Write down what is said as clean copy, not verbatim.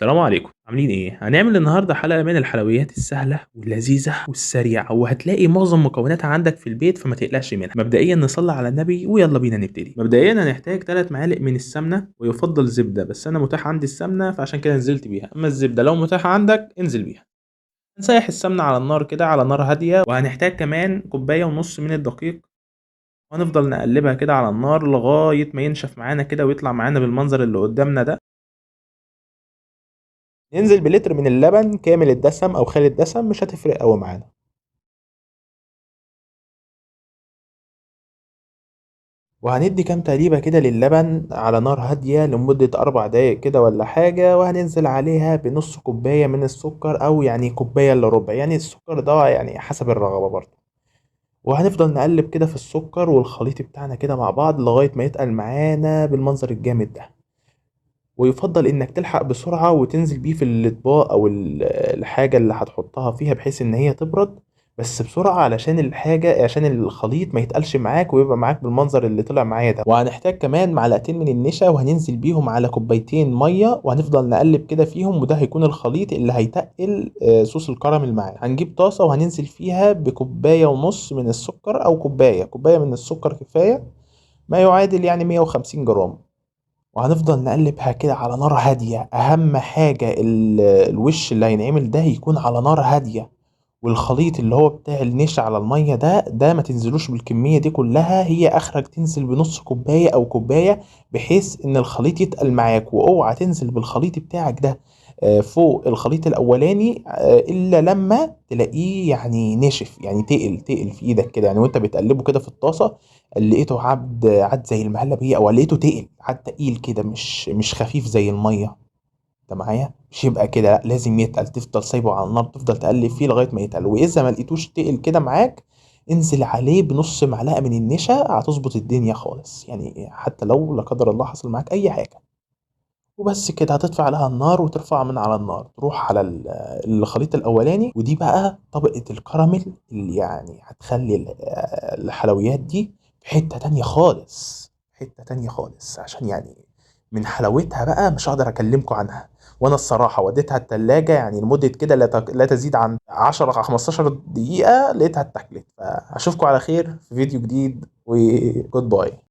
السلام عليكم، عاملين إيه؟ هنعمل النهارده حلقة من الحلويات السهلة واللذيذة والسريعة، وهتلاقي معظم مكوناتها عندك في البيت فما تقلقش منها. مبدئيًا نصلي على النبي ويلا بينا نبتدي. مبدئيًا هنحتاج 3 معالق من السمنة ويفضل زبدة، بس أنا متاح عندي السمنة فعشان كده نزلت بيها، أما الزبدة لو متاحة عندك انزل بيها. هنسيح السمنة على النار كده على نار هادية، وهنحتاج كمان كوباية ونص من الدقيق، وهنفضل نقلبها كده على النار لغاية ما ينشف معانا كده ويطلع معانا بالمنظر اللي قدامنا ده. ننزل بلتر من اللبن كامل الدسم او خالي الدسم، مش هتفرق قوي معانا. وهندي كام تقليبة كده للبن على نار هادية لمدة 4 دقايق كده ولا حاجة، وهننزل عليها بنص كوباية من السكر او يعني كوباية الا ربع، يعني السكر ده يعني حسب الرغبة برضه. وهنفضل نقلب كده في السكر والخليط بتاعنا كده مع بعض لغاية ما يتقل معانا بالمنظر الجامد ده. ويفضل انك تلحق بسرعة وتنزل بيه في الاطباق او الحاجة اللي هتحطها فيها بحيث ان هي تبرد، بس بسرعة علشان الحاجة عشان الخليط ما يتقلش معاك ويبقى معاك بالمنظر اللي طلع معايا ده. وهنحتاج كمان معلقتين من النشا وهننزل بيهم على كوبايتين مية، وهنفضل نقلب كده فيهم، وده هيكون الخليط اللي هيتقل صوص الكراميل معانا. هنجيب طاسة وهننزل فيها بكوباية ونص من السكر او كوباية من السكر كفاية، ما يعادل يعني 150 جرام. وهنفضل نقلبها كده على نار هادية. أهم حاجة الوش اللي هينعمل ده يكون على نار هادية، والخليط اللي هو بتاع النشا على المية ده ما تنزلوش بالكمية دي كلها، هي آخرك تنزل بنص كوباية أو كوباية بحيث إن الخليط يتقل معاك. وأوعى تنزل بالخليط بتاعك ده فوق الخليط الأولاني إلا لما تلاقيه يعني نشف، يعني تقل في إيدك كده، يعني وأنت بتقلبه كده في الطاسة لقيته عد زي المهلبية، أو لقيته عد تقيل كده، مش خفيف زي المية. انت معايا؟ مش يبقى كده، لا لازم يتقل، تفضل سايبه على النار تفضل تقلب فيه لغايه ما يتقل. واذا ما لقيتوش تقل كده معاك، انزل عليه بنص معلقه من النشا، هتظبط الدنيا خالص، يعني حتى لو لا قدر الله حصل معاك اي حاجه. وبس كده هتطفي عليها النار وترفع من على النار، تروح على الخليط الاولاني، ودي بقى طبقه الكراميل اللي يعني هتخلي الحلويات دي في حته تانية خالص، حته تانية خالص، عشان يعني من حلاوتها بقى مش هقدر اكلمكم عنها. وانا الصراحه وديتها التلاجة يعني لمده كده لا تزيد عن 10 15 دقيقه، لقيتها اتاكلت. فاشوفكم على خير في فيديو جديد، وجود باي.